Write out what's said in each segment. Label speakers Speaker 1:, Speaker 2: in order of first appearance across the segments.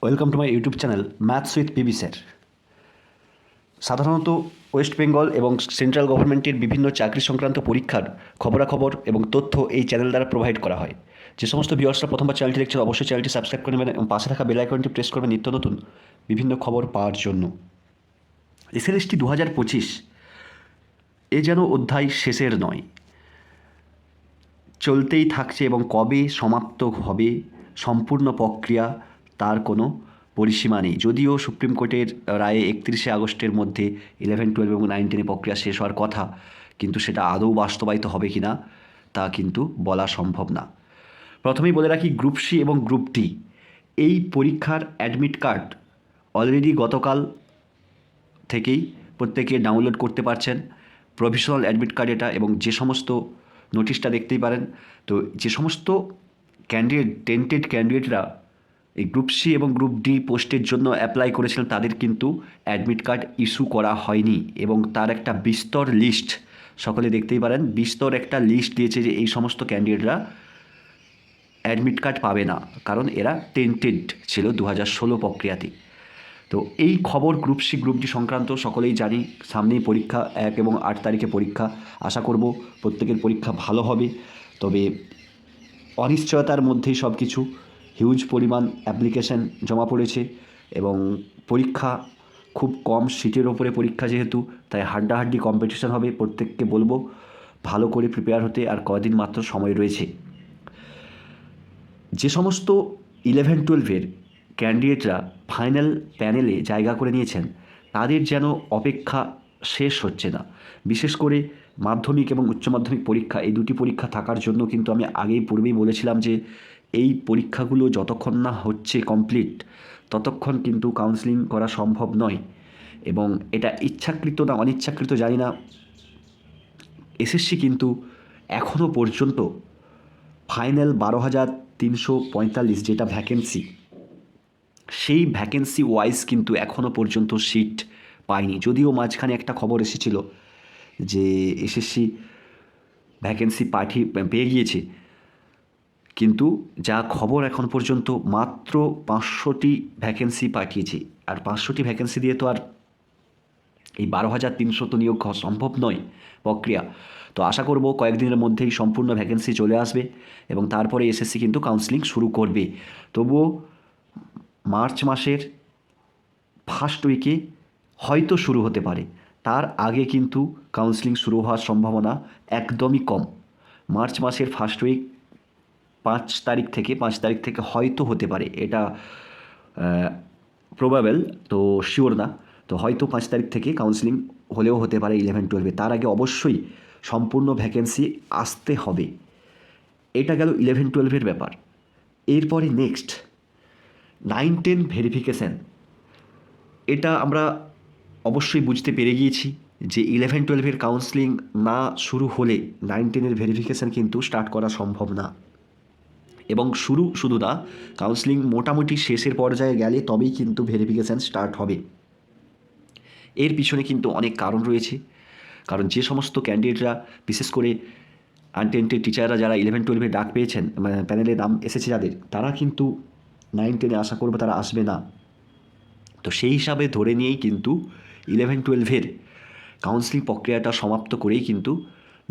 Speaker 1: Welcome to my YouTube channel maths with PB sir. সাধারণত West Bengal এবং central গভর্নমেন্টের বিভিন্ন চাকরি সংক্রান্ত পরীক্ষার খবরাখবর এবং তথ্য এই চ্যানেল দ্বারা প্রোভাইড করা হয়। যে সমস্ত ভিউয়ার্সরা প্রথমবার চ্যানেলটি দেখছেন অবশ্যই চ্যানেলটি সাবস্ক্রাইব করে নেবেন এবং পাশে থাকা বেল আইকনটি প্রেস করবেন নিত্য নতুন বিভিন্ন খবর পাওয়ার জন্য। এসএলএসটি 2025 এ যেন অধ্যায় শেষের নয়, চলতেই থাকছে এবং কবে সমাপ্ত হবে সম্পূর্ণ প্রক্রিয়া তার কোনো পরিসীমা নেই। যদিও সুপ্রিম কোর্টের রায়ে 31শে আগস্টের মধ্যে 11, 12 এবং 9, 10 প্রক্রিয়া শেষ হওয়ার কথা, কিন্তু সেটা আদৌ বাস্তবায়িত হবে কি না তা কিন্তু বলা সম্ভব না। প্রথমেই বলে রাখি, গ্রুপ সি এবং গ্রুপ ডি এই পরীক্ষার অ্যাডমিট কার্ড অলরেডি গতকাল থেকেই প্রত্যেকে ডাউনলোড করতে পারছেন। প্রভিশনাল অ্যাডমিট কার্ড এটা, এবং যে সমস্ত নোটিশটা দেখতেই পারেন, তো যে সমস্ত টেন্টেড ক্যান্ডিডেটরা এই গ্রুপ সি এবং গ্রুপ ডি পোস্টের জন্য অ্যাপ্লাই করেছিলেন তাদের কিন্তু অ্যাডমিট কার্ড ইস্যু করা হয়নি, এবং তার একটা বিস্তর লিস্ট সকলে দেখতেই পারেন। বিস্তর একটা লিস্ট দিয়েছে যে এই সমস্ত ক্যান্ডিডেটরা অ্যাডমিট কার্ড পাবে না, কারণ এরা টেন্টেড ছিল 2016 প্রক্রিয়াতে। তো এই খবর গ্রুপ সি গ্রুপ ডি সংক্রান্ত সকলেই জানি। সামনেই পরীক্ষা, 1 এবং 8 তারিখে পরীক্ষা। আশা করব প্রত্যেকের পরীক্ষা ভালো হবে। তবে অনিশ্চয়তার মধ্যেই সব কিছু। হিউজ পরিমাণ অ্যাপ্লিকেশন জমা পড়েছে এবং পরীক্ষা খুব কম সিটের ওপরে পরীক্ষা, যেহেতু তাই হাড্ডাহাড্ডি কম্পিটিশন হবে। প্রত্যেককে বলবো ভালো করে প্রিপেয়ার হতে, আর কদিন মাত্র সময় রয়েছে। যে সমস্ত 11, 12-এর ক্যান্ডিডেটরা ফাইনাল প্যানেলে জায়গা করে নিয়েছেন তাদের যেন অপেক্ষা শেষ হচ্ছে না। বিশেষ করে মাধ্যমিক এবং উচ্চ মাধ্যমিক পরীক্ষা, এই দুটি পরীক্ষা থাকার জন্য কিন্তু আমি পূর্বেই বলেছিলাম যে এই পরীক্ষাগুলো যতক্ষণ না হচ্ছে কমপ্লিট ততক্ষণ কিন্তু কাউন্সেলিং করা সম্ভব নয়। এবং এটা ইচ্ছাকৃত না অনিচ্ছাকৃত জানি না, এসএসসি কিন্তু এখনও পর্যন্ত ফাইনাল 12,345 যেটা ভ্যাকেন্সি, সেই ভ্যাকেন্সি ওয়াইজ কিন্তু এখনও পর্যন্ত সিট পায়নি। যদিও মাঝখানে একটা খবর এসেছিল যে এসএসসি ভ্যাকেন্সি পেয়ে গিয়েছে, কিন্তু যা খবর এখন পর্যন্ত মাত্র 500টি ভ্যাকেন্সি পাঠিয়েছে। আর 500টি ভ্যাকেন্সি দিয়ে তো আর এই 12,300 তো নিয়োগ সম্ভব নয় প্রক্রিয়া। তো আশা করব কয়েকদিনের মধ্যেই সম্পূর্ণ ভ্যাকেন্সি চলে আসবে এবং তারপরে এসএসসি কিন্তু কাউন্সেলিং শুরু করবে। তবুও মার্চ মাসের ফার্স্ট উইকে হয়তো শুরু হতে পারে, তার আগে কিন্তু কাউন্সেলিং শুরু হওয়ার সম্ভাবনা একদমই কম। মার্চ মাসের ফার্স্ট উইক 5 তারিখ থেকে হয়তো হতে পারে, এটা প্রবাবেল, তো শিওর না। তো হয়তো 5 তারিখ থেকে কাউন্সেলিং হলেও হতে পারে 11, 12-এ। তার আগে অবশ্যই সম্পূর্ণ ভ্যাকেন্সি আসতে হবে। এটা গেল 11, 12-এর ব্যাপার। এরপরে নেক্সট 9, 10 ভেরিফিকেশান। এটা আমরা অবশ্যই বুঝতে পেরে গিয়েছি যে 11, 12-এর কাউন্সেলিং না শুরু হলে 9, 10-এর ভেরিফিকেশান কিন্তু স্টার্ট করা সম্ভব না। এবং শুধু না, কাউন্সেলিং মোটামুটি শেষের পর্যায়ে গেলে তবেই কিন্তু ভেরিফিকেশান স্টার্ট হবে। এর পিছনে কিন্তু অনেক কারণ রয়েছে। কারণ যে সমস্ত ক্যান্ডিডেটরা, বিশেষ করে আনটেন্টেড টিচাররা যারা 11, 12-এ ডাক পেয়েছেন, মানে প্যানেলে নাম এসেছে যাদের, তারা কিন্তু 9, 10-এ আশা করবে তারা আসবে না। তো সেই হিসাবে ধরে নিয়েই কিন্তু 11, 12-এর কাউন্সেলিং প্রক্রিয়াটা সমাপ্ত করেই কিন্তু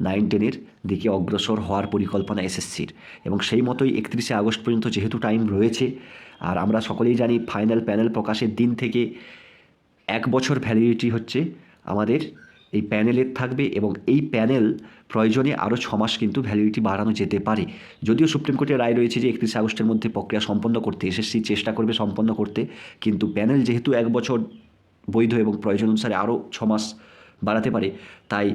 Speaker 1: 9, 10-এর দিকে অগ্রসর হওয়ার পরিকল্পনা এসএসসির। এবং সেই মতোই 31শে আগস্ট পর্যন্ত যেহেতু টাইম রয়েছে, আর আমরা সকলেই জানি ফাইনাল প্যানেল প্রকাশের দিন থেকে 1 বছর ভ্যালিডিটি হচ্ছে আমাদের এই প্যানেলের থাকবে, এবং এই প্যানেল প্রয়োজনে আরও 6 মাস কিন্তু ভ্যালিডিটি বাড়ানো যেতে পারে। যদিও সুপ্রিম কোর্টের রায় রয়েছে যে 31শে আগস্টের মধ্যে প্রক্রিয়া সম্পন্ন করতে এসএসসি চেষ্টা করবে সম্পন্ন করতে, কিন্তু প্যানেল যেহেতু 1 বছর বৈধ এবং প্রয়োজন অনুসারে আরও 6 মাস বাড়াতে পারে, তাই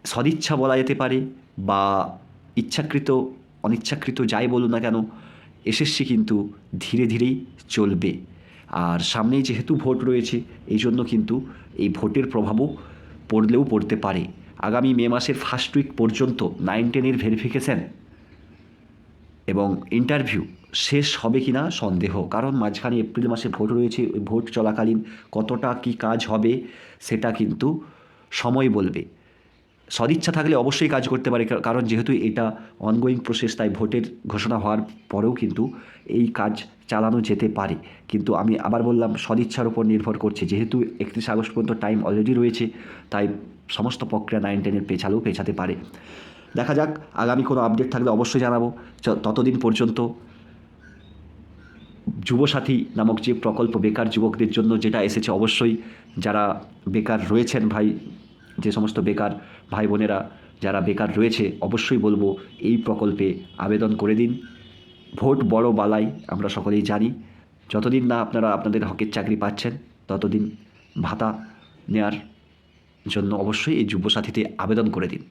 Speaker 1: সদিচ্ছা বলা যেতে পারে বা ইচ্ছাকৃত অনিচ্ছাকৃত যাই বলুন না কেন, এসএসসি কিন্তু ধীরে ধীরেই চলবে। আর সামনেই যেহেতু ভোট রয়েছে, এই জন্য কিন্তু এই ভোটের প্রভাবও পড়লেও পড়তে পারে। আগামী মে মাসের ফার্স্ট উইক পর্যন্ত 9, 10-এর ভেরিফিকেশান এবং ইন্টারভিউ শেষ হবে কি না সন্দেহ, কারণ মাঝখানে এপ্রিল মাসে ভোট রয়েছে। ওই ভোট চলাকালীন কতটা কী কাজ হবে সেটা কিন্তু সময় বলবে। সদিচ্ছা থাকলে অবশ্যই কাজ করতে পারে, কারণ যেহেতু এটা অনগোয়িং প্রসেস, তাই ভোটের ঘোষণা হওয়ার পরেও কিন্তু এই কাজ চালানো যেতে পারে। কিন্তু আমি আবার বললাম, সদিচ্ছার উপর নির্ভর করছে, যেহেতু 31 আগস্ট পর্যন্ত টাইম অলরেডি রয়েছে, তাই সমস্ত প্রক্রিয়া 9-10-এর পেছাতে পারে। দেখা যাক, আগামী কোনো আপডেট থাকলে অবশ্যই জানাবো। ততদিন পর্যন্ত যুবসাথী নামক যে প্রকল্প বেকার যুবকদের জন্য যেটা এসেছে, অবশ্যই যারা বেকার রয়েছেন যে সমস্ত বেকার ভাই বোনেরা যারা বেকার রয়েছে, অবশ্যই বলবো এই প্রকল্পে আবেদন করে দিন। ভোট বড় বালাই, আমরা সকলেই জানি। যতদিন না আপনারা আপনাদের হকের চাকরি পাচ্ছেন, ততদিন ভাতা নেওয়ার জন্য অবশ্যই এই যুবসাথীতে আবেদন করে দিন।